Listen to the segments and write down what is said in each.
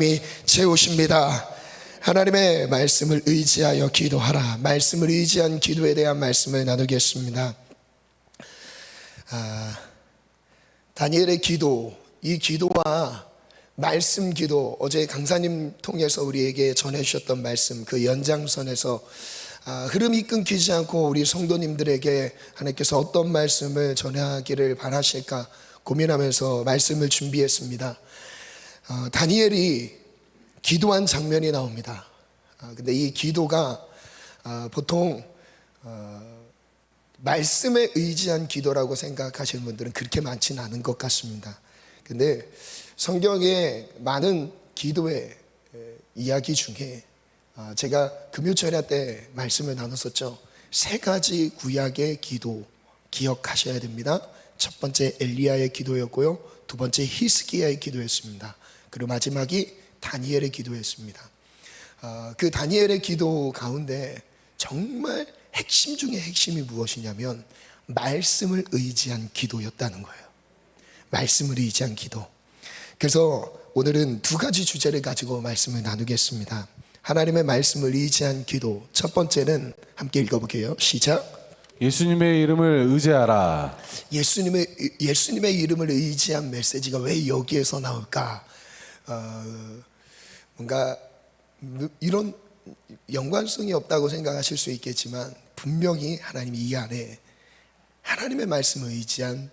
이 채우십니다. 하나님의 말씀을 의지하여 기도하라. 말씀을 의지한 기도에 대한 말씀을 나누겠습니다. 다니엘의 기도, 이 기도와 말씀 기도, 어제 강사님 통해서 우리에게 전해주셨던 말씀, 그 연장선에서 흐름이 끊기지 않고 우리 성도님들에게 하나님께서 어떤 말씀을 전하기를 바라실까 고민하면서 말씀을 준비했습니다. 다니엘이 기도한 장면이 나옵니다. 근데 이 기도가 보통 말씀에 의지한 기도라고 생각하시는 분들은 그렇게 많지는 않은 것 같습니다. 근데 성경의 많은 기도의 이야기 중에 제가 금요철야 때 말씀을 나눴었죠. 세 가지 구약의 기도 기억하셔야 됩니다. 첫 번째 엘리야의 기도였고요, 두 번째 히스기야의 기도였습니다. 그리고 마지막이 다니엘의 기도였습니다. 그 다니엘의 기도 가운데 정말 핵심 중에 핵심이 무엇이냐면 말씀을 의지한 기도였다는 거예요. 말씀을 의지한 기도. 그래서 오늘은 두 가지 주제를 가지고 말씀을 나누겠습니다. 하나님의 말씀을 의지한 기도. 첫 번째는 함께 읽어볼게요. 시작. 예수님의 이름을 의지하라. 예수님의 이름을 의지한 메시지가 왜 여기에서 나올까? 뭔가 이런 연관성이 없다고 생각하실 수 있겠지만 분명히 하나님이 이 안에 하나님의 말씀을 의지한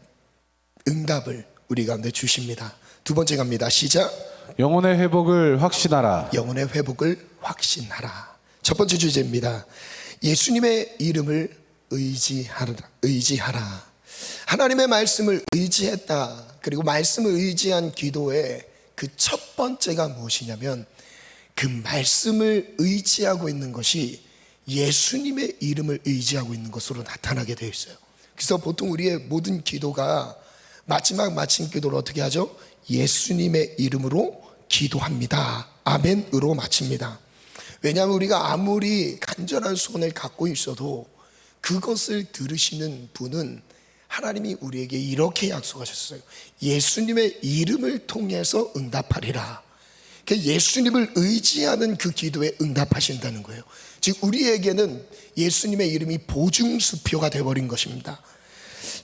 응답을 우리 가운데 주십니다. 두 번째 갑니다. 시작. 영혼의 회복을 확신하라. 영혼의 회복을 확신하라. 첫 번째 주제입니다. 예수님의 이름을 의지하라. 하나님의 말씀을 의지했다. 그리고 말씀을 의지한 기도의 그 첫 번째가 무엇이냐면 그 말씀을 의지하고 있는 것이 예수님의 이름을 의지하고 있는 것으로 나타나게 되어 있어요. 그래서 보통 우리의 모든 기도가 마지막 마침 기도를 어떻게 하죠? 예수님의 이름으로 기도합니다. 아멘으로 마칩니다. 왜냐하면 우리가 아무리 간절한 소원을 갖고 있어도 그것을 들으시는 분은 하나님이 우리에게 이렇게 약속하셨어요. 예수님의 이름을 통해서 응답하리라. 예수님을 의지하는 그 기도에 응답하신다는 거예요. 즉 우리에게는 예수님의 이름이 보증수표가 되어버린 것입니다.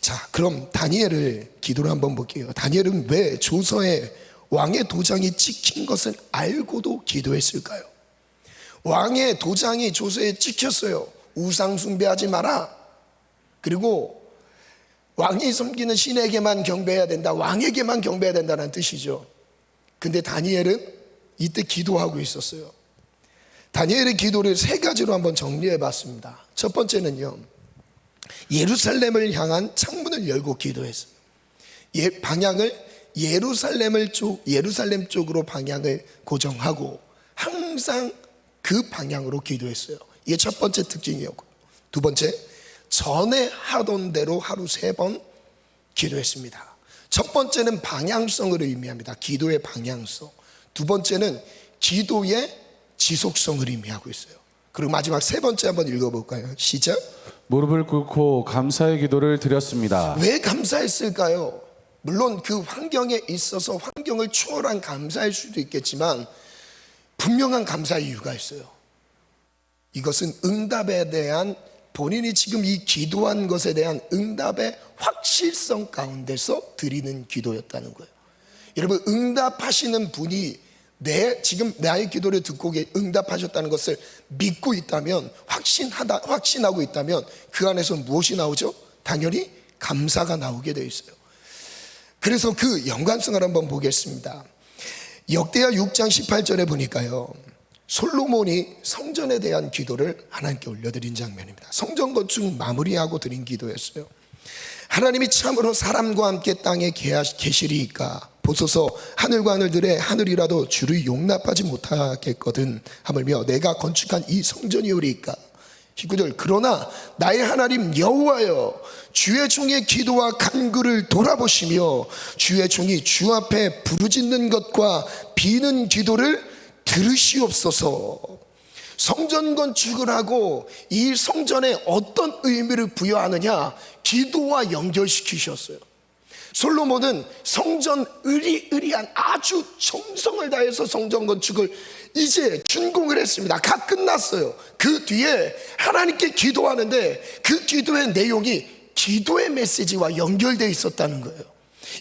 자, 그럼 다니엘을 기도를 한번 볼게요. 다니엘은 왜 조서에 왕의 도장이 찍힌 것을 알고도 기도했을까요? 왕의 도장이 조서에 찍혔어요. 우상 숭배하지 마라. 그리고 왕이 섬기는 신에게만 경배해야 된다. 왕에게만 경배해야 된다는 뜻이죠. 근데 다니엘은 이때 기도하고 있었어요. 다니엘의 기도를 세 가지로 한번 정리해 봤습니다. 첫 번째는요, 예루살렘을 향한 창문을 열고 기도했어요. 방향을 예루살렘 쪽으로 방향을 고정하고 항상 그 방향으로 기도했어요. 이게 첫 번째 특징이었고, 두 번째, 전에 하던 대로 하루 3번 기도했습니다. 첫 번째는 방향성을 의미합니다. 기도의 방향성. 두 번째는 기도의 지속성을 의미하고 있어요. 그리고 마지막 세 번째 한번 읽어볼까요? 시작. 무릎을 꿇고 감사의 기도를 드렸습니다. 왜 감사했을까요? 물론 그 환경에 있어서 환경을 초월한 감사일 수도 있겠지만 분명한 감사의 이유가 있어요. 이것은 응답에 대한, 본인이 지금 이 기도한 것에 대한 응답의 확실성 가운데서 드리는 기도였다는 거예요. 여러분, 응답하시는 분이 지금 나의 기도를 듣고 응답하셨다는 것을 믿고 있다면, 확신하고 있다면 그 안에서 무엇이 나오죠? 당연히 감사가 나오게 되어 있어요. 그래서 그 연관성을 한번 보겠습니다. 역대하 6장 18절에 보니까요, 솔로몬이 성전에 대한 기도를 하나님께 올려드린 장면입니다. 성전 건축 마무리하고 드린 기도였어요. 하나님이 참으로 사람과 함께 땅에 계시리이까 보소서 하늘과 하늘들의 하늘이라도 주를 용납하지 못하겠거든 하물며 내가 건축한 이 성전이오리이까. 19절. 그러나 나의 하나님 여호와여, 주의 종의 기도와 간구를 돌아보시며 주의 종이 주 앞에 부르짖는 것과 비는 기도를 들으시옵소서. 성전 건축을 하고 이 성전에 어떤 의미를 부여하느냐? 기도와 연결시키셨어요. 솔로몬은 성전 의리의리한 아주 정성을 다해서 성전 건축을 이제 준공을 했습니다. 다 끝났어요. 그 뒤에 하나님께 기도하는데 그 기도의 내용이 기도의 메시지와 연결되어 있었다는 거예요.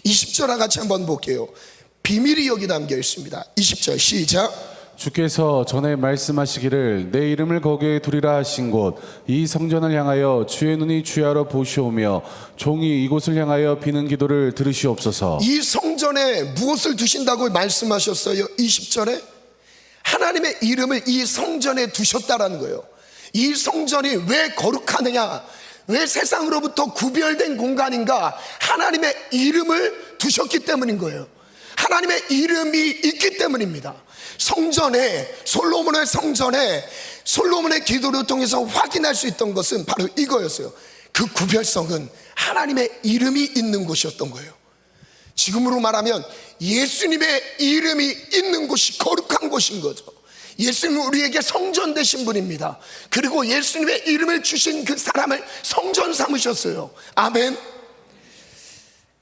20절 같이 한번 볼게요. 비밀이 여기 담겨 있습니다. 20절 시작. 주께서 전에 말씀하시기를 내 이름을 거기에 두리라 하신 곳 이 성전을 향하여 주의 눈이 주야로 보시오며 종이 이곳을 향하여 비는 기도를 들으시옵소서. 이 성전에 무엇을 두신다고 말씀하셨어요? 20절에 하나님의 이름을 이 성전에 두셨다라는 거예요. 이 성전이 왜 거룩하느냐, 왜 세상으로부터 구별된 공간인가? 하나님의 이름을 두셨기 때문인 거예요. 하나님의 이름이 있기 때문입니다. 성전에, 솔로몬의 성전에 솔로몬의 기도를 통해서 확인할 수 있던 것은 바로 이거였어요. 그 구별성은 하나님의 이름이 있는 곳이었던 거예요. 지금으로 말하면 예수님의 이름이 있는 곳이 거룩한 곳인 거죠. 예수님은 우리에게 성전 되신 분입니다. 그리고 예수님의 이름을 주신 그 사람을 성전 삼으셨어요. 아멘.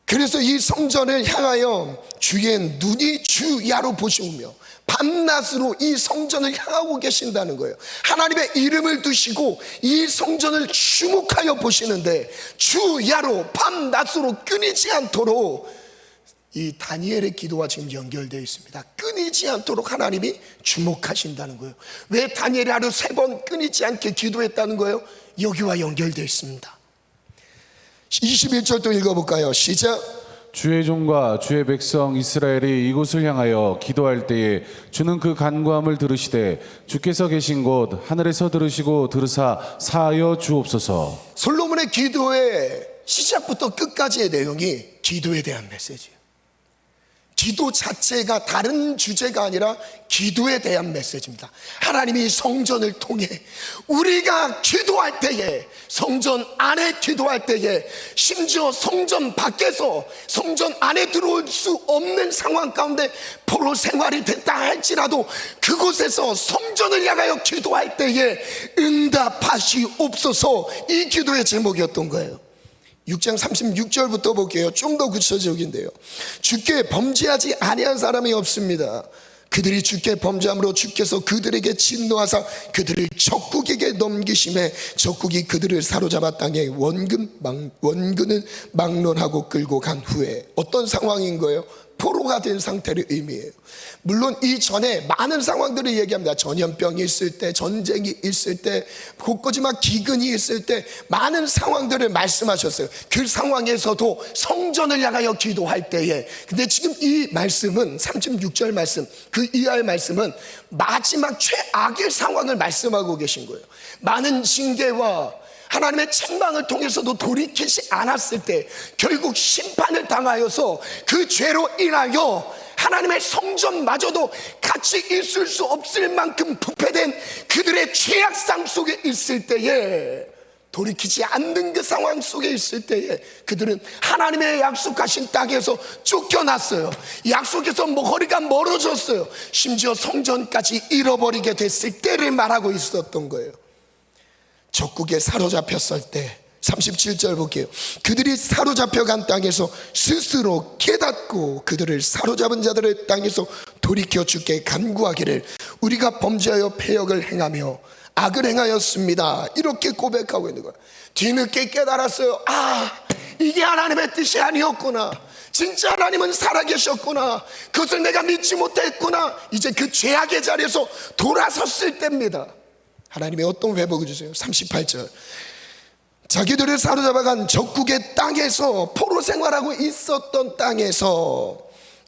그래서 이 성전을 향하여 주의 눈이 주야로 보시오며 밤낮으로 이 성전을 향하고 계신다는 거예요. 하나님의 이름을 두시고 이 성전을 주목하여 보시는데 주야로 밤낮으로 끊이지 않도록 이 다니엘의 기도와 지금 연결되어 있습니다. 끊이지 않도록 하나님이 주목하신다는 거예요. 왜 다니엘이 하루 3번 끊이지 않게 기도했다는 거예요? 여기와 연결되어 있습니다. 21절 또 읽어볼까요? 시작. 주의 종과 주의 백성 이스라엘이 이곳을 향하여 기도할 때에 주는 그 간구함을 들으시되 주께서 계신 곳 하늘에서 들으시고 들으사 사하여 주옵소서. 솔로몬의 기도의 시작부터 끝까지의 내용이 기도에 대한 메시지예요. 기도 자체가 다른 주제가 아니라 기도에 대한 메시지입니다. 하나님이 성전을 통해 우리가 기도할 때에, 성전 안에 기도할 때에, 심지어 성전 밖에서 성전 안에 들어올 수 없는 상황 가운데 포로 생활이 됐다 할지라도 그곳에서 성전을 향하여 기도할 때에 응답하시옵소서, 이 기도의 제목이었던 거예요. 6장 36절부터 볼게요. 좀 더 구체적인데요. 주께 범죄하지 아니한 사람이 없습니다. 그들이 주께 범죄함으로 주께서 그들에게 진노하사 그들을 적국에게 넘기심에 적국이 그들을 사로잡아 땅에 원근을 막론하고 끌고 간 후에 어떤 상황인 거예요? 포로가 된 상태를 의미해요. 물론 이전에 많은 상황들을 얘기합니다. 전염병이 있을 때, 전쟁이 있을 때, 곳곳이막 기근이 있을 때 많은 상황들을 말씀하셨어요. 그 상황에서도 성전을 향하여 기도할 때에, 근데 지금 이 말씀은 36절 말씀, 그 이하의 말씀은 마지막 최악의 상황을 말씀하고 계신 거예요. 많은 징계와 하나님의 책망을 통해서도 돌이키지 않았을 때 결국 심판을 당하여서 그 죄로 인하여 하나님의 성전마저도 같이 있을 수 없을 만큼 부패된 그들의 죄악상 속에 있을 때에, 돌이키지 않는 그 상황 속에 있을 때에 그들은 하나님의 약속하신 땅에서 쫓겨났어요. 약속에서 거리가 멀어졌어요. 심지어 성전까지 잃어버리게 됐을 때를 말하고 있었던 거예요. 적국에 사로잡혔을 때 37절 볼게요. 그들이 사로잡혀간 땅에서 스스로 깨닫고 그들을 사로잡은 자들의 땅에서 돌이켜 주께 간구하기를 우리가 범죄하여 패역을 행하며 악을 행하였습니다, 이렇게 고백하고 있는 거예요. 뒤늦게 깨달았어요. 아, 이게 하나님의 뜻이 아니었구나. 진짜 하나님은 살아계셨구나. 그것을 내가 믿지 못했구나. 이제 그 죄악의 자리에서 돌아섰을 때입니다. 하나님이 어떤 회복을 주세요? 38절. 자기들을 사로잡아간 적국의 땅에서, 포로 생활하고 있었던 땅에서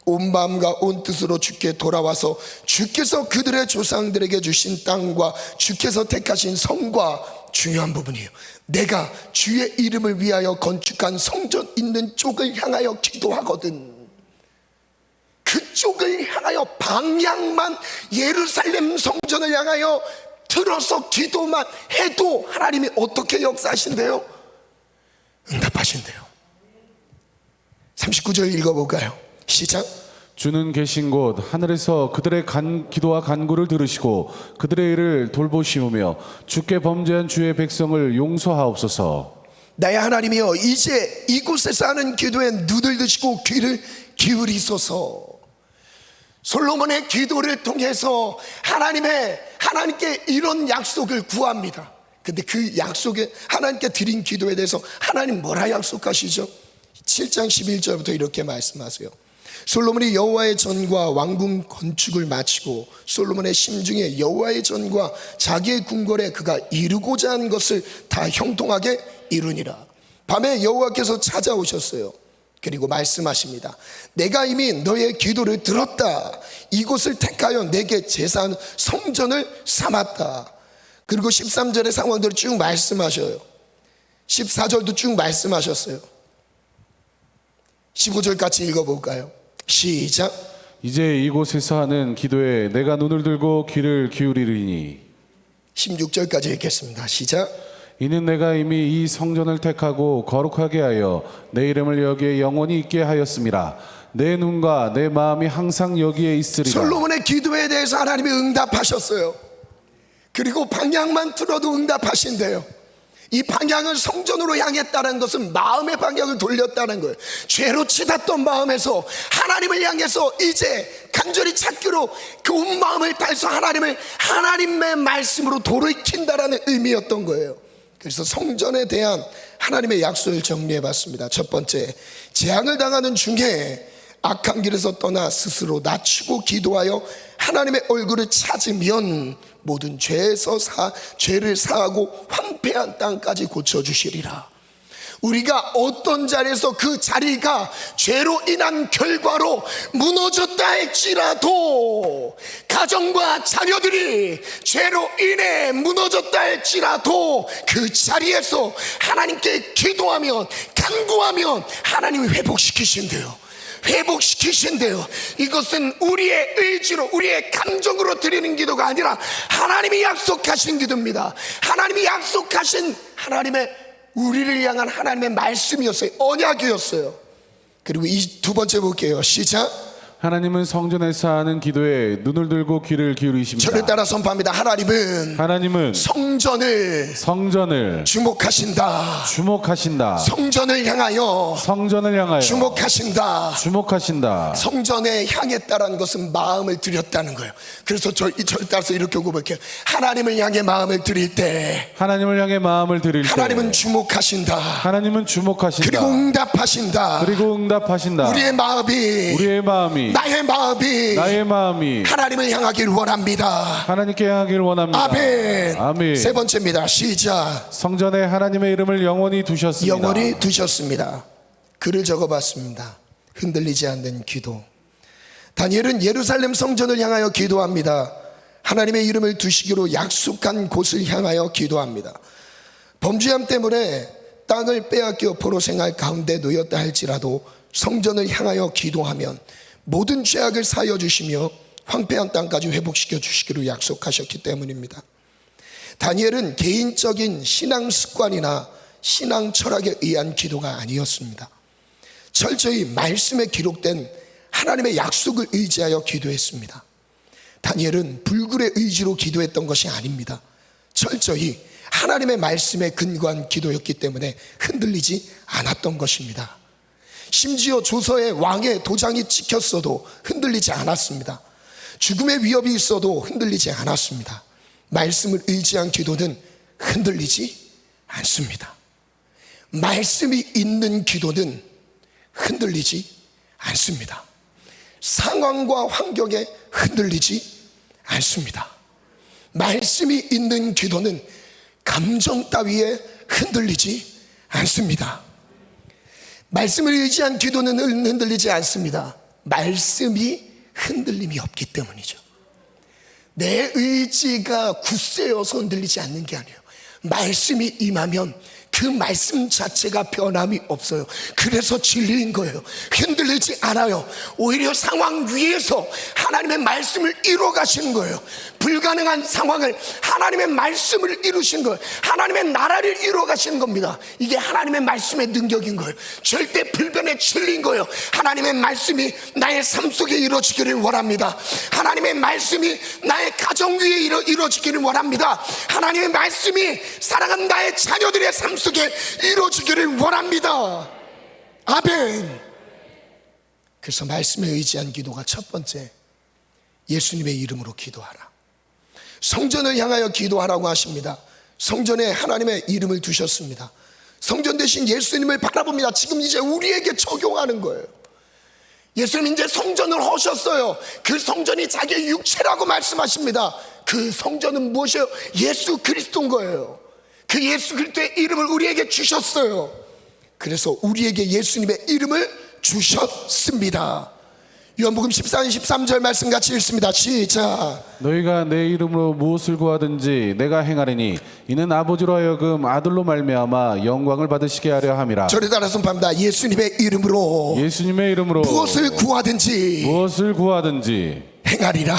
온 마음과 온 뜻으로 주께 돌아와서 주께서 그들의 조상들에게 주신 땅과 주께서 택하신 성과, 중요한 부분이에요. 내가 주의 이름을 위하여 건축한 성전 있는 쪽을 향하여 기도하거든. 그쪽을 향하여, 방향만 예루살렘 성전을 향하여 들어서 기도만 해도 하나님이 어떻게 역사하신대요? 응답하신대요. 39절 읽어볼까요? 시작. 주는 계신 곳 하늘에서 그들의 기도와 간구를 들으시고 그들의 일을 돌보시오며 주께 범죄한 주의 백성을 용서하옵소서. 나의 하나님이여 이제 이곳에서 하는 기도에 눈을 드시고 귀를 기울이소서. 솔로몬의 기도를 통해서 하나님께 이런 약속을 구합니다. 근데 그 약속에 하나님께 드린 기도에 대해서 하나님 뭐라 약속하시죠? 7장 11절부터 이렇게 말씀하세요. 솔로몬이 여호와의 전과 왕궁 건축을 마치고 솔로몬의 심중에 여호와의 전과 자기의 궁궐에 그가 이루고자 한 것을 다 형통하게 이루니라. 밤에 여호와께서 찾아오셨어요. 그리고 말씀하십니다. 내가 이미 너의 기도를 들었다. 이곳을 택하여 내게 제사한 성전을 삼았다. 그리고 13절의 상황들을 쭉 말씀하셔요. 14절도 쭉 말씀하셨어요. 15절 같이 읽어볼까요? 시작. 이제 이곳에서 하는 기도에 내가 눈을 들고 귀를 기울이리니 16절까지 읽겠습니다. 시작. 이는 내가 이미 이 성전을 택하고 거룩하게 하여 내 이름을 여기에 영원히 있게 하였음이라. 내 눈과 내 마음이 항상 여기에 있으리라. 솔로몬의 기도에 대해서 하나님이 응답하셨어요. 그리고 방향만 틀어도 응답하신대요. 이 방향을 성전으로 향했다는 것은 마음의 방향을 돌렸다는 거예요. 죄로 치닫던 마음에서 하나님을 향해서 이제 간절히 찾기로 그 온 마음을 다해서 하나님의 말씀으로 돌이킨다라는 의미였던 거예요. 그래서 성전에 대한 하나님의 약속을 정리해 봤습니다. 첫 번째, 재앙을 당하는 중에 악한 길에서 떠나 스스로 낮추고 기도하여 하나님의 얼굴을 찾으면 모든 죄를 사하고 황폐한 땅까지 고쳐주시리라. 우리가 어떤 자리에서 그 자리가 죄로 인한 결과로 무너졌다 할지라도, 가정과 자녀들이 죄로 인해 무너졌다 할지라도 그 자리에서 하나님께 기도하면, 간구하면 하나님이 회복시키신대요. 이것은 우리의 의지로, 우리의 감정으로 드리는 기도가 아니라 하나님이 약속하신 기도입니다. 하나님이 약속하신 우리를 향한 하나님의 말씀이었어요. 언약이었어요. 그리고 이 두 번째 볼게요. 시작. 하나님은 성전에서 하는 기도에 눈을 들고 귀를 기울이십니다. 저를 따라 선포합니다. 하나님은 성전을 주목하신다. 성전을 향하여 주목하신다. 성전에 향했다라는 것은 마음을 들였다는 거예요. 그래서 저를 따라서 이렇게 고백해요. 하나님을 향해 마음을 드릴 때 하나님은 주목하신다. 그리고 응답하신다. 우리의 마음이 나의 마음이 하나님을 향하길 원합니다. 아멘. 세 번째입니다. 시작. 성전에 하나님의 이름을 영원히 두셨습니다. 글을 적어봤습니다. 흔들리지 않는 기도. 다니엘은 예루살렘 성전을 향하여 기도합니다. 하나님의 이름을 두시기로 약속한 곳을 향하여 기도합니다. 범죄함 때문에 땅을 빼앗겨 포로 생활 가운데 놓였다 할지라도 성전을 향하여 기도하면 모든 죄악을 사여 주시며 황폐한 땅까지 회복시켜 주시기로 약속하셨기 때문입니다. 다니엘은 개인적인 신앙 습관이나 신앙 철학에 의한 기도가 아니었습니다. 철저히 말씀에 기록된 하나님의 약속을 의지하여 기도했습니다. 다니엘은 불굴의 의지로 기도했던 것이 아닙니다. 철저히 하나님의 말씀에 근거한 기도였기 때문에 흔들리지 않았던 것입니다. 심지어 조서에 왕의 도장이 찍혔어도 흔들리지 않았습니다. 죽음의 위협이 있어도 흔들리지 않았습니다. 말씀을 의지한 기도는 흔들리지 않습니다. 말씀이 있는 기도는 흔들리지 않습니다. 상황과 환경에 흔들리지 않습니다. 말씀이 있는 기도는 감정 따위에 흔들리지 않습니다. 말씀을 의지한 기도는 흔들리지 않습니다. 말씀이 흔들림이 없기 때문이죠. 내 의지가 굳세어서 흔들리지 않는 게 아니에요. 말씀이 임하면 그 말씀 자체가 변함이 없어요. 그래서 진리인 거예요. 흔들리지 않아요. 오히려 상황 위에서 하나님의 말씀을 이루어 가시는 거예요. 불가능한 상황을 하나님의 말씀을 이루신 걸, 하나님의 나라를 이루어 가시는 겁니다. 이게 하나님의 말씀의 능력인 거예요. 절대 불변에 진리인 거예요. 하나님의 말씀이 나의 삶 속에 이루어지기를 원합니다. 하나님의 말씀이 나의 가정 위에 이루어지기를 원합니다. 하나님의 말씀이 사랑하는 나의 자녀들의 삶 속에 이루어지기를 원합니다. 아멘. 그래서 말씀에 의지한 기도가 첫 번째, 예수님의 이름으로 기도하라. 성전을 향하여 기도하라고 하십니다. 성전에 하나님의 이름을 두셨습니다. 성전 대신 예수님을 바라봅니다. 지금 이제 우리에게 적용하는 거예요. 예수님 이제 성전을 하셨어요. 그 성전이 자기의 육체라고 말씀하십니다. 그 성전은 무엇이에요? 예수 그리스도인 거예요. 그 예수 그리스도의 이름을 우리에게 주셨어요. 그래서 우리에게 예수님의 이름을 주셨습니다. 요한복음 14장 13절 말씀 같이 읽습니다. 시작. 너희가 내 이름으로 무엇을 구하든지 내가 행하리니 이는 아버지로 하여금 아들로 말미암아 영광을 받으시게 하려 함이라. 저를 따라 선포합니다. 예수님의 이름으로 무엇을 구하든지 행하리라.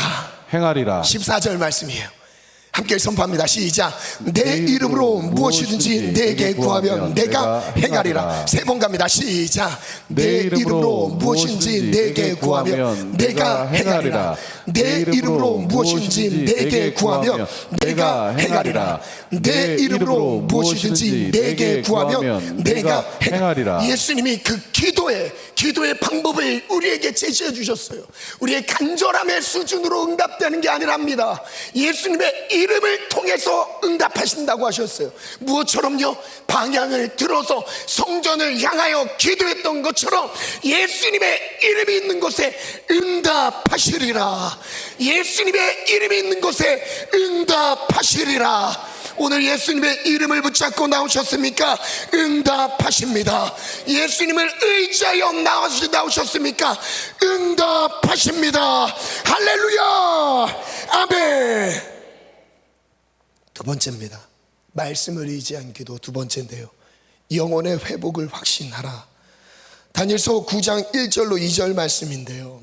14절 말씀이에요. 함께 선포합니다. 시작. 내 이름으로 무엇이든지 내게 구하면 내가 행하리라. 세 번 갑니다. 시작. 내 이름으로 무엇이든지 내게 구하면 내가 행하리라. 내 이름으로 무엇이든지 내게 구하면 내가 행하리라. 내 이름으로 무엇이든지 내게 구하면 내가 행하리라. 예수님이 그 기도의 방법을 우리에게 제시해 주셨어요. 우리의 간절함의 수준으로 응답되는 게 아니랍니다. 예수님의 이름을 통해서 응답하신다고 하셨어요. 무엇처럼요? 방향을 들어서 성전을 향하여 기도했던 것처럼 예수님의 이름이 있는 곳에 응답하시리라. 예수님의 이름이 있는 곳에 응답하시리라. 오늘 예수님의 이름을 붙잡고 나오셨습니까? 응답하십니다. 예수님을 의지하여 나오셨습니까? 응답하십니다. 할렐루야. 아멘. 두 번째입니다. 말씀을 의지한 기도 두 번째인데요, 영혼의 회복을 확신하라. 다니엘서 9장 1절로 2절 말씀인데요,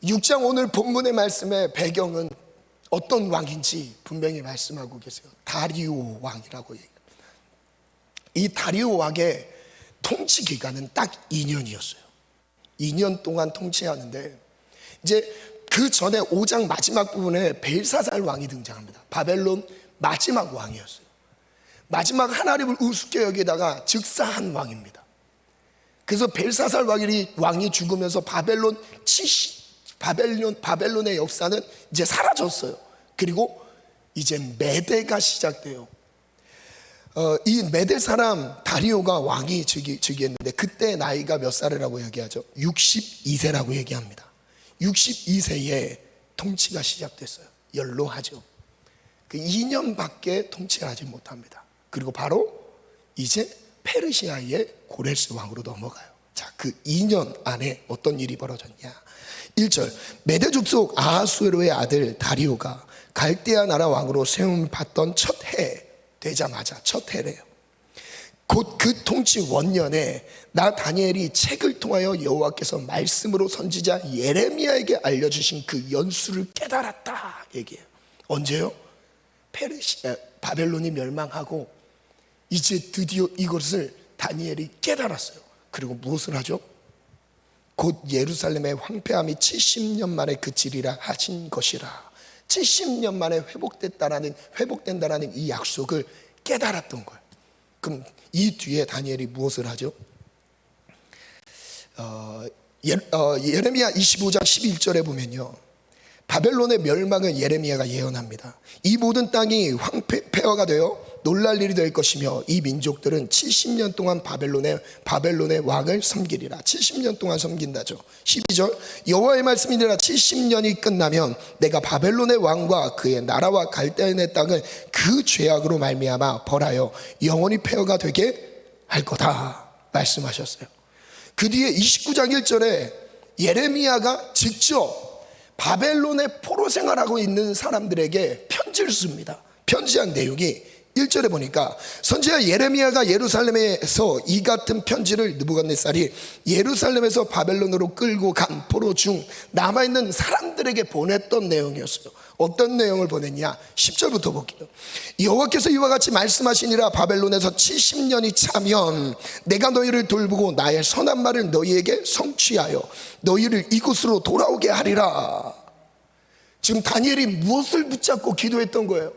6장 오늘 본문의 말씀의 배경은 어떤 왕인지 분명히 말씀하고 계세요. 다리오 왕이라고 얘기합니다. 이 다리오 왕의 통치 기간은 딱 2년이었어요. 2년 동안 통치하는데, 이제 그 전에 5장 마지막 부분에 벨사살 왕이 등장합니다. 바벨론 마지막 왕이었어요. 마지막 하나님을 우습게 여기다가 즉사한 왕입니다. 그래서 벨사살 왕이 죽으면서 바벨론의 역사는 이제 사라졌어요. 그리고 이제 메대가 시작돼요. 이 메대 사람 다리오가 왕이 즉위했는데 그때 나이가 몇 살이라고 얘기하죠? 62세라고 얘기합니다. 62세에 통치가 시작됐어요. 연로하죠. 그 2년밖에 통치하지 못합니다. 그리고 바로 이제 페르시아의 고레스 왕으로 넘어가요. 자, 그 2년 안에 어떤 일이 벌어졌냐? 1절, 메대 족속 아하수에로의 아들 다리오가 갈대아 나라 왕으로 세움 받던 첫 해 되자마자, 첫 해래요, 곧 그 통치 원년에 나 다니엘이 책을 통하여 여호와께서 말씀으로 선지자 예레미야에게 알려주신 그 연수를 깨달았다 얘기해요. 언제요? 바벨론이 멸망하고 이제 드디어 이것을 다니엘이 깨달았어요. 그리고 무엇을 하죠? 곧 예루살렘의 황폐함이 70년 만에 그치리라 하신 것이라. 70년 만에 회복된다라는 이 약속을 깨달았던 거예요. 그럼 이 뒤에 다니엘이 무엇을 하죠? 예레미야 25장 11절에 보면요, 바벨론의 멸망을 예레미야가 예언합니다. 이 모든 땅이 폐허가 되어 놀랄 일이 될 것이며 이 민족들은 70년 동안 바벨론의 왕을 섬기리라. 70년 동안 섬긴다죠. 12절, 여호와의 말씀이니라. 70년이 끝나면 내가 바벨론의 왕과 그의 나라와 갈대아인의 땅을 그 죄악으로 말미암아 벌하여 영원히 폐허가 되게 할 거다 말씀하셨어요. 그 뒤에 29장 1절에 예레미야가 직접 바벨론의 포로 생활하고 있는 사람들에게 편지를 씁니다. 편지한 내용이 1절에 보니까 선지자 예레미야가 예루살렘에서 이 같은 편지를 느부갓네살이 예루살렘에서 바벨론으로 끌고 간 포로 중 남아있는 사람들에게 보냈던 내용이었어요. 어떤 내용을 보냈냐? 10절부터 볼게요. 여호와께서 이와 같이 말씀하시니라. 바벨론에서 70년이 차면 내가 너희를 돌보고 나의 선한 말을 너희에게 성취하여 너희를 이곳으로 돌아오게 하리라. 지금 다니엘이 무엇을 붙잡고 기도했던 거예요?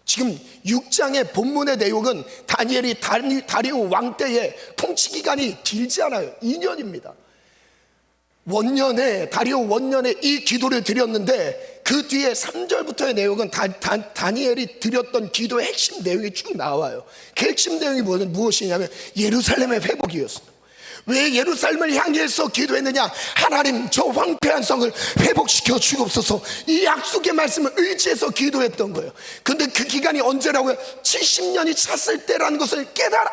지금 6장의 본문의 내용은 다니엘이 다리오 왕 때의 통치 기간이 길지 않아요. 2년입니다. 원년에, 다리오 원년에 이 기도를 드렸는데 그 뒤에 3절부터의 내용은 다니엘이 드렸던 기도의 핵심 내용이 쭉 나와요. 그 핵심 내용이 무엇이냐면 예루살렘의 회복이었어요. 왜 예루살렘을 향해서 기도했느냐? 하나님, 저 황폐한 성을 회복시켜 주옵소서. 이 약속의 말씀을 의지해서 기도했던 거예요. 근데 그 기간이 언제라고요? 70년이 찼을 때라는 것을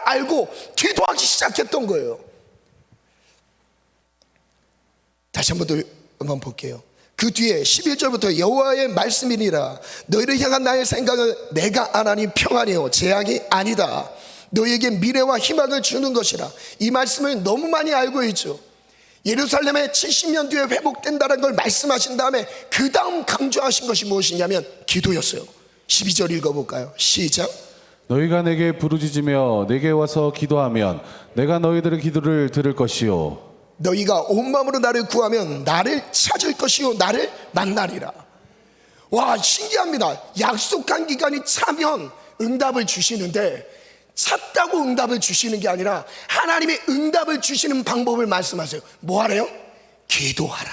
알고 기도하기 시작했던 거예요. 다시 한번 볼게요. 그 뒤에 11절부터 여호와의 말씀이니라. 너희를 향한 나의 생각은 내가 하나님 평안이요 재앙이 아니다. 너희에게 미래와 희망을 주는 것이라. 이 말씀을 너무 많이 알고 있죠. 예루살렘에 70년 뒤에 회복된다는 걸 말씀하신 다음에 그 다음 강조하신 것이 무엇이냐면 기도였어요. 12절 읽어볼까요? 시작. 너희가 내게 부르짖으며 내게 와서 기도하면 내가 너희들의 기도를 들을 것이요 너희가 온 마음으로 나를 구하면 나를 찾을 것이요 나를 만나리라. 와, 신기합니다. 약속한 기간이 차면 응답을 주시는데 찾다고 응답을 주시는 게 아니라 하나님의 응답을 주시는 방법을 말씀하세요. 뭐 하래요? 기도하라.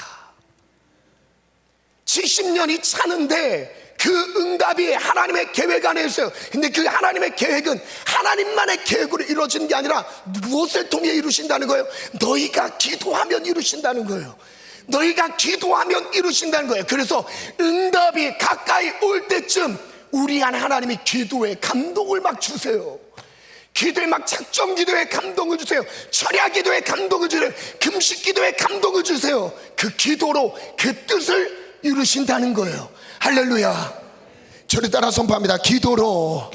70년이 차는데 그 응답이 하나님의 계획 안에 있어요. 근데 그 하나님의 계획은 하나님만의 계획으로 이루어지는 게 아니라 무엇을 통해 이루신다는 거예요? 너희가 기도하면 이루신다는 거예요. 너희가 기도하면 이루신다는 거예요. 그래서 응답이 가까이 올 때쯤 우리 안에 하나님이 기도에 감동을 막 주세요. 기도에 막 작정 기도에 감동을 주세요. 철야 기도에 감동을 주세요. 금식 기도에 감동을 주세요. 그 기도로 그 뜻을 이루신다는 거예요. 할렐루야. 저를 따라 선포합니다. 기도로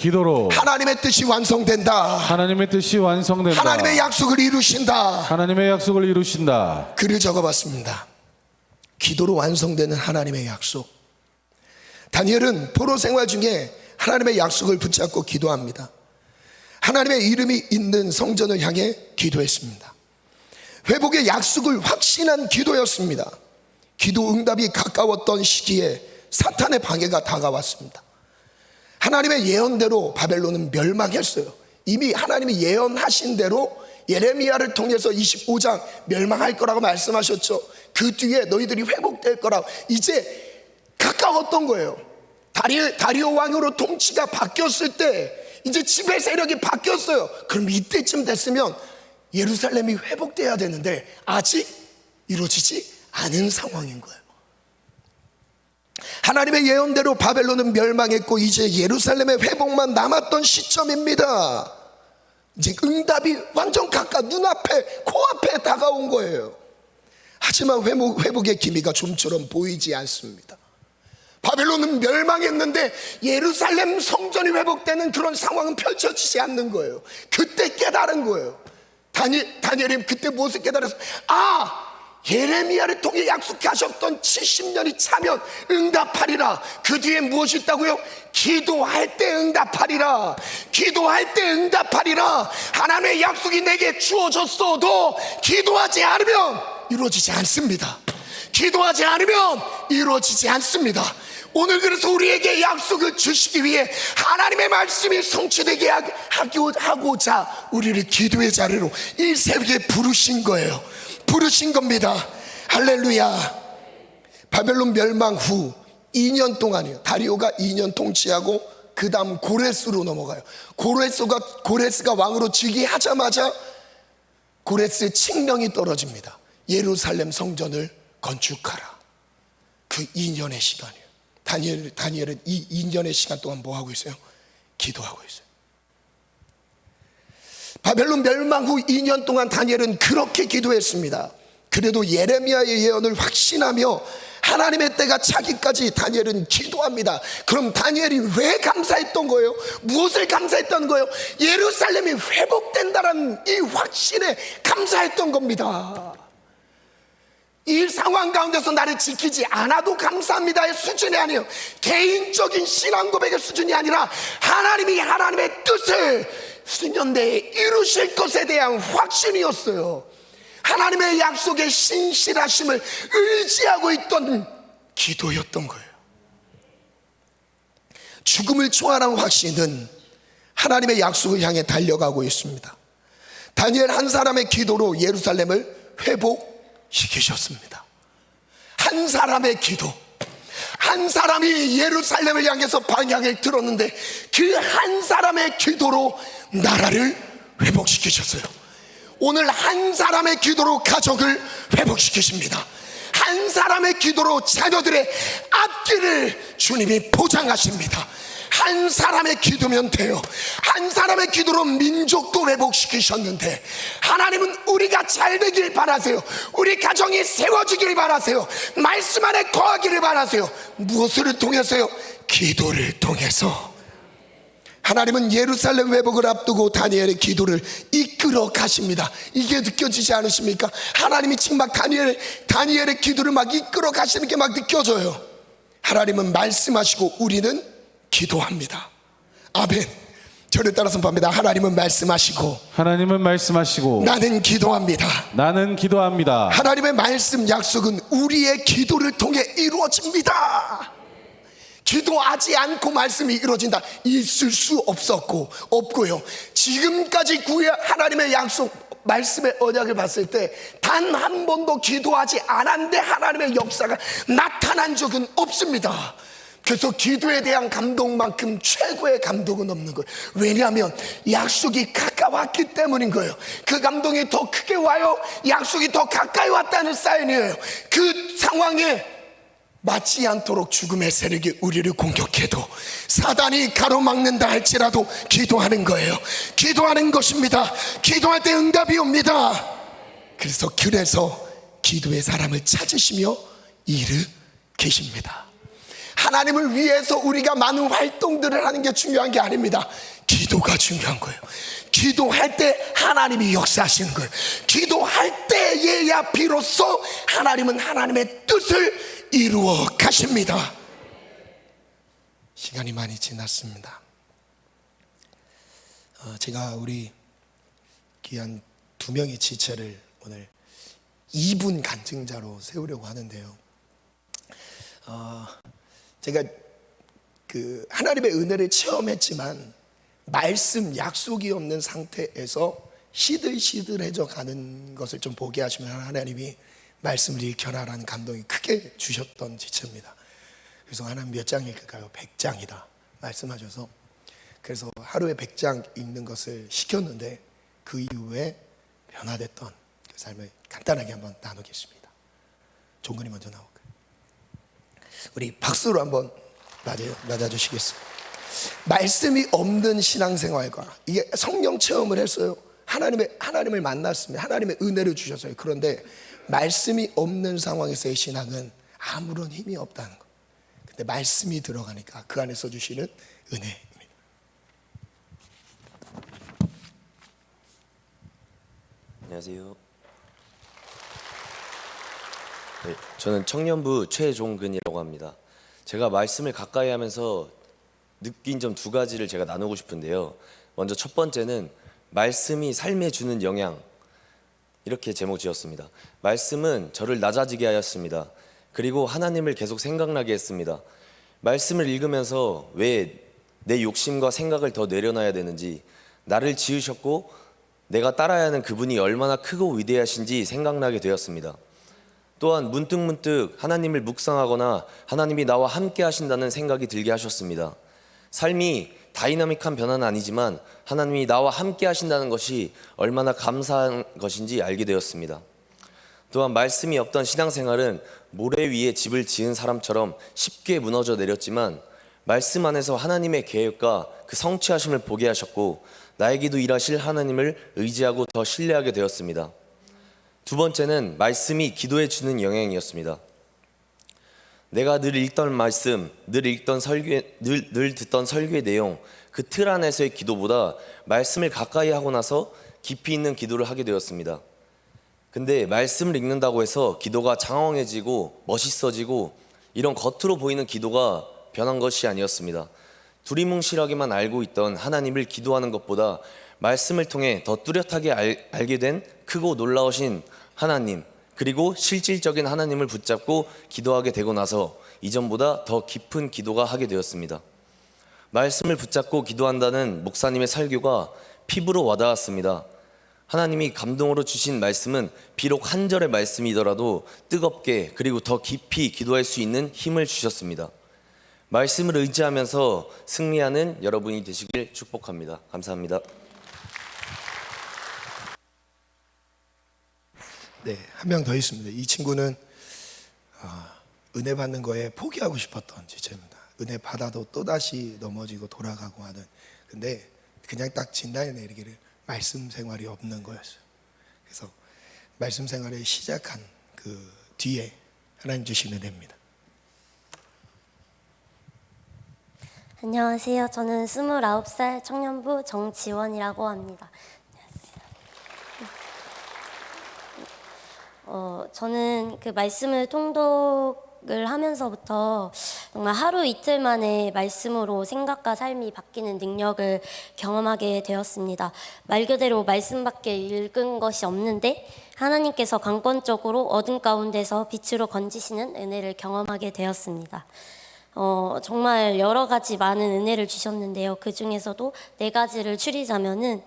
하나님의 뜻이 완성된다. 하나님의 뜻이 완성된다. 하나님의 약속을 이루신다. 하나님의 약속을 이루신다. 글을 적어봤습니다. 기도로 완성되는 하나님의 약속. 다니엘은 포로 생활 중에 하나님의 약속을 붙잡고 기도합니다. 하나님의 이름이 있는 성전을 향해 기도했습니다. 회복의 약속을 확신한 기도였습니다. 기도 응답이 가까웠던 시기에 사탄의 방해가 다가왔습니다. 하나님의 예언대로 바벨론은 멸망했어요. 이미 하나님이 예언하신 대로 예레미야를 통해서 25장 멸망할 거라고 말씀하셨죠. 그 뒤에 너희들이 회복될 거라고. 이제 가까웠던 거예요. 다리오 왕으로 통치가 바뀌었을 때 이제 지배 세력이 바뀌었어요. 그럼 이때쯤 됐으면 예루살렘이 회복돼야 되는데 아직 이루어지지 않은 상황인 거예요. 하나님의 예언대로 바벨론은 멸망했고 이제 예루살렘의 회복만 남았던 시점입니다. 이제 응답이 완전 가까이 눈앞에 코앞에 다가온 거예요. 하지만 회복의 기미가 좀처럼 보이지 않습니다. 바벨론은 멸망했는데 예루살렘 성전이 회복되는 그런 상황은 펼쳐지지 않는 거예요. 그때 깨달은 거예요. 다니엘이 그때 무엇을 깨달았어? 예레미야를 통해 약속하셨던 70년이 차면 응답하리라. 그 뒤에 무엇이 있다고요? 기도할 때 응답하리라. 기도할 때 응답하리라. 하나님의 약속이 내게 주어졌어도 기도하지 않으면 이루어지지 않습니다. 기도하지 않으면 이루어지지 않습니다. 오늘 그래서 우리에게 약속을 주시기 위해 하나님의 말씀이 성취되게 하고자 우리를 기도의 자리로 이 새벽에 부르신 거예요. 부르신 겁니다. 할렐루야. 바벨론 멸망 후 2년 동안이요. 다리오가 2년 통치하고 그 다음 고레스로 넘어가요. 고레스가 왕으로 즉위하자마자 고레스의 칙령이 떨어집니다. 예루살렘 성전을 건축하라. 그 2년의 시간이에요. 다니엘은 이 2년의 시간 동안 뭐 하고 있어요? 기도하고 있어요. 바벨론 멸망 후 2년 동안 다니엘은 그렇게 기도했습니다. 그래도 예레미야의 예언을 확신하며 하나님의 때가 차기까지 다니엘은 기도합니다. 그럼 다니엘이 왜 감사했던 거예요? 무엇을 감사했던 거예요? 예루살렘이 회복된다는 이 확신에 감사했던 겁니다. 이 상황 가운데서 나를 지키지 않아도 감사합니다의 수준이 아니에요. 개인적인 신앙 고백의 수준이 아니라 하나님이 하나님의 뜻을 수년 내에 이루실 것에 대한 확신이었어요. 하나님의 약속의 신실하심을 의지하고 있던 기도였던 거예요. 죽음을 초월한 확신은 하나님의 약속을 향해 달려가고 있습니다. 다니엘 한 사람의 기도로 예루살렘을 회복시키셨습니다. 한 사람의 기도, 한 사람이 예루살렘을 향해서 방향을 들었는데 그 한 사람의 기도로 나라를 회복시키셨어요. 오늘 한 사람의 기도로 가족을 회복시키십니다. 한 사람의 기도로 자녀들의 앞길을 주님이 보장하십니다. 한 사람의 기도면 돼요. 한 사람의 기도로 민족도 회복시키셨는데 하나님은 우리가 잘 되길 바라세요. 우리 가정이 세워지길 바라세요. 말씀 안에 거하기를 바라세요. 무엇을 통해서요? 기도를 통해서. 하나님은 예루살렘 회복을 앞두고 다니엘의 기도를 이끌어 가십니다. 이게 느껴지지 않으십니까? 하나님이 지금 막 다니엘의 기도를 막 이끌어 가시는 게 막 느껴져요. 하나님은 말씀하시고 우리는 기도합니다. 아멘. 저를 따라서 봅니다. 하나님은 말씀하시고 하나님은 말씀하시고 나는 기도합니다. 나는 기도합니다. 하나님의 말씀 약속은 우리의 기도를 통해 이루어집니다. 기도하지 않고 말씀이 이루어진다, 있을 수 없고요. 지금까지 하나님의 약속 말씀의 언약을 봤을 때 단 한 번도 기도하지 않았는데 하나님의 역사가 나타난 적은 없습니다. 그래서 기도에 대한 감동만큼 최고의 감동은 없는 거예요. 왜냐하면 약속이 가까웠기 때문인 거예요. 그 감동이 더 크게 와요. 약속이 더 가까이 왔다는 사인이에요. 그 상황에 맞지 않도록 죽음의 세력이 우리를 공격해도 사단이 가로막는다 할지라도 기도하는 거예요. 기도하는 것입니다. 기도할 때 응답이 옵니다. 그래서 기도의 사람을 찾으시며 일으키십니다. 하나님을 위해서 우리가 많은 활동들을 하는 게 중요한 게 아닙니다. 기도가 중요한 거예요. 기도할 때 하나님이 역사하시는 거예요. 기도할 때에야 비로소 하나님은 하나님의 뜻을 이루어 가십니다. 시간이 많이 지났습니다. 제가 우리 귀한 두 명의 지체를 오늘 2분 간증자로 세우려고 하는데요. 제가 그 하나님의 은혜를 체험했지만 말씀 약속이 없는 상태에서 시들시들해져 가는 것을 좀 보게 하시면 하나님이 말씀을 읽혀라라는 감동이 크게 주셨던 지체입니다. 그래서 하나님 몇 장 읽을까요? 100장이다 말씀하셔서, 그래서 하루에 100장 읽는 것을 시켰는데 그 이후에 변화됐던 그 삶을 간단하게 한번 나누겠습니다. 종근이 먼저 나올까요? 우리 박수로 한번 맞아주시겠어요? 말씀이 없는 신앙생활과 이게 성령 체험을 했어요. 하나님을 만났습니다. 하나님의 은혜를 주셨어요. 그런데 말씀이 없는 상황에서의 신앙은 아무런 힘이 없다는 거. 근데 말씀이 들어가니까 그 안에서 주시는 은혜입니다. 안녕하세요. 네, 저는 청년부 최종근이라고 합니다. 제가 말씀을 가까이 하면서 느낀 점 두 가지를 제가 나누고 싶은데요. 먼저 첫 번째는 말씀이 삶에 주는 영향, 이렇게 제목 지었습니다. 말씀은 저를 낮아지게 하였습니다. 그리고 하나님을 계속 생각나게 했습니다. 말씀을 읽으면서 왜 내 욕심과 생각을 더 내려놔야 되는지, 나를 지으셨고 내가 따라야 하는 그분이 얼마나 크고 위대하신지 생각나게 되었습니다. 또한 문득문득 하나님을 묵상하거나 하나님이 나와 함께 하신다는 생각이 들게 하셨습니다. 삶이 다이나믹한 변화는 아니지만 하나님이 나와 함께 하신다는 것이 얼마나 감사한 것인지 알게 되었습니다. 또한 말씀이 없던 신앙생활은 모래 위에 집을 지은 사람처럼 쉽게 무너져 내렸지만 말씀 안에서 하나님의 계획과 그 성취하심을 보게 하셨고 나에게도 일하실 하나님을 의지하고 더 신뢰하게 되었습니다. 두 번째는 말씀이 기도에 주는 영향이었습니다. 내가 늘 읽던 말씀, 늘 듣던 설교의 내용, 그 틀 안에서의 기도보다 말씀을 가까이 하고 나서 깊이 있는 기도를 하게 되었습니다. 근데 말씀을 읽는다고 해서 기도가 장황해지고 멋있어지고 이런 겉으로 보이는 기도가 변한 것이 아니었습니다. 두리뭉실하게만 알고 있던 하나님을 기도하는 것보다 말씀을 통해 더 뚜렷하게 알게 된 크고 놀라우신 하나님, 그리고 실질적인 하나님을 붙잡고 기도하게 되고 나서 이전보다 더 깊은 기도가 하게 되었습니다. 말씀을 붙잡고 기도한다는 목사님의 설교가 피부로 와닿았습니다. 하나님이 감동으로 주신 말씀은 비록 한 절의 말씀이더라도 뜨겁게 그리고 더 깊이 기도할 수 있는 힘을 주셨습니다. 말씀을 의지하면서 승리하는 여러분이 되시길 축복합니다. 감사합니다. 네, 한 명 더 있습니다. 이 친구는 은혜 받는 거에 포기하고 싶었던 지체입니다. 은혜 받아도 또다시 넘어지고 돌아가고 하는. 근데 그냥 딱 진단해 내리기를 말씀 생활이 없는 거였어요. 그래서 말씀 생활을 시작한 그 뒤에 하나님 주신 은혜입니다. 안녕하세요. 저는 29살 청년부 정지원이라고 합니다. 저는 그 말씀을 통독을 하면서부터 정말 하루 이틀 만에 말씀으로 생각과 삶이 바뀌는 능력을 경험하게 되었습니다. 말 그대로 말씀밖에 읽은 것이 없는데 하나님께서 강권적으로 어둠 가운데서 빛으로 건지시는 은혜를 경험하게 되었습니다. 정말 여러 가지 많은 은혜를 주셨는데요. 그 중에서도 4가지를 추리자면은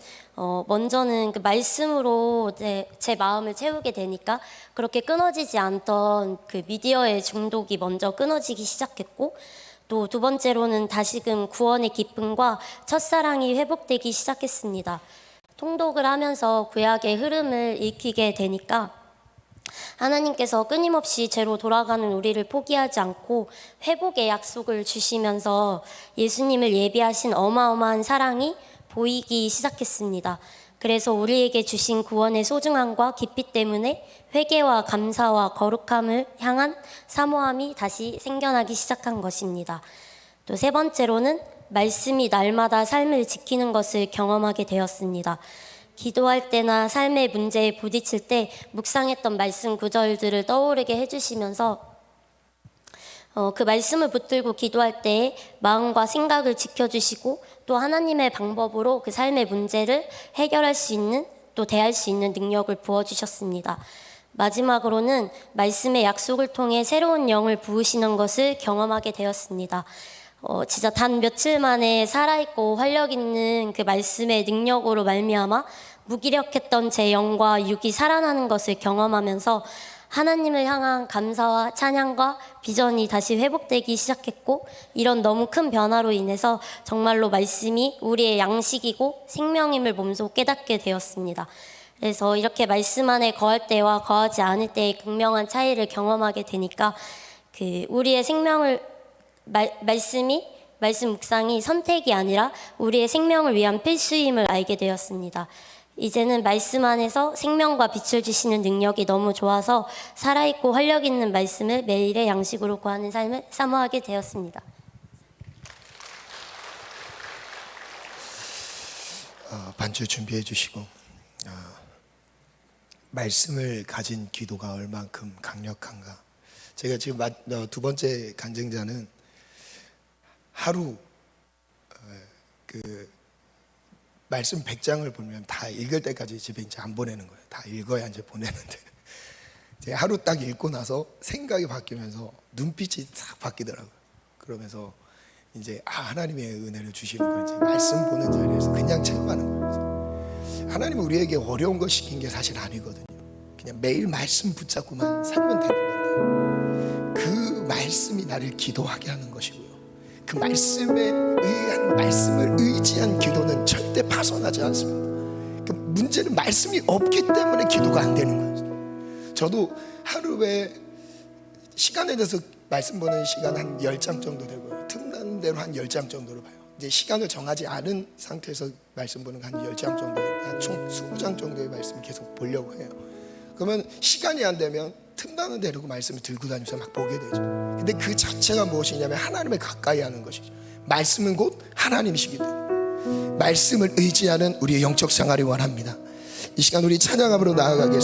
먼저는 그 말씀으로 제 마음을 채우게 되니까 그렇게 끊어지지 않던 그 미디어의 중독이 먼저 끊어지기 시작했고, 또 2번째로는 다시금 구원의 기쁨과 첫사랑이 회복되기 시작했습니다. 통독을 하면서 구약의 흐름을 익히게 되니까 하나님께서 끊임없이 죄로 돌아가는 우리를 포기하지 않고 회복의 약속을 주시면서 예수님을 예비하신 어마어마한 사랑이 보이기 시작했습니다. 그래서 우리에게 주신 구원의 소중함과 깊이 때문에 회개와 감사와 거룩함을 향한 사모함이 다시 생겨나기 시작한 것입니다. 또 3번째로는 말씀이 날마다 삶을 지키는 것을 경험하게 되었습니다. 기도할 때나 삶의 문제에 부딪힐 때 묵상했던 말씀 구절들을 떠오르게 해주시면서 그 말씀을 붙들고 기도할 때 마음과 생각을 지켜주시고 또 하나님의 방법으로 그 삶의 문제를 해결할 수 있는, 또 대할 수 있는 능력을 부어주셨습니다. 마지막으로는 말씀의 약속을 통해 새로운 영을 부으시는 것을 경험하게 되었습니다. 진짜 단 며칠 만에 살아있고 활력 있는 그 말씀의 능력으로 말미암아 무기력했던 제 영과 육이 살아나는 것을 경험하면서 하나님을 향한 감사와 찬양과 비전이 다시 회복되기 시작했고, 이런 너무 큰 변화로 인해서 정말로 말씀이 우리의 양식이고 생명임을 몸소 깨닫게 되었습니다. 그래서 이렇게 말씀 안에 거할 때와 거하지 않을 때의 극명한 차이를 경험하게 되니까 우리의 생명을 말씀 묵상이 선택이 아니라 우리의 생명을 위한 필수임을 알게 되었습니다. 이제는 말씀 안에서 생명과 빛을 주시는 능력이 너무 좋아서 살아있고 활력 있는 말씀을 매일의 양식으로 구하는 삶을 사모하게 되었습니다. 반주 준비해 주시고, 말씀을 가진 기도가 얼만큼 강력한가. 제가 지금 2번째 간증자는 하루 그 말씀 100장을 보면 다 읽을 때까지 집에 이제 안 보내는 거예요. 다 읽어야 이제 보내는데 이제 하루 딱 읽고 나서 생각이 바뀌면서 눈빛이 싹 바뀌더라고요. 그러면서 이제 하나님의 은혜를 주시는 거 이제 말씀 보는 자리에서 그냥 체험하는 거예요. 하나님은 우리에게 어려운 거 시킨 게 사실 아니거든요. 그냥 매일 말씀 붙잡고만 살면 되는 건데 그 말씀이 나를 기도하게 하는 것이고요. 그 말씀에 의한 말씀을 의지한 기도는 절대 파손하지 않습니다. 그 문제는 말씀이 없기 때문에 기도가 안 되는 거예요. 저도 하루에 시간에 대해서 말씀 보는 시간 한 10장 정도 되고요. 틈나는 대로 한 10장 정도로 봐요. 이제 시간을 정하지 않은 상태에서 말씀 보는 한 10장 정도, 한 총 20장 정도의 말씀을 계속 보려고 해요. 그러면 시간이 안 되면 틈나는 대로 그 말씀을 들고 다니면서 막 보게 되죠. 근데 그 자체가 무엇이냐면 하나님을 가까이 하는 것이죠. 말씀은 곧 하나님이시기 때문에 말씀을 의지하는 우리의 영적 생활이 원합니다. 이 시간 우리 찬양함으로 나아가겠습니다.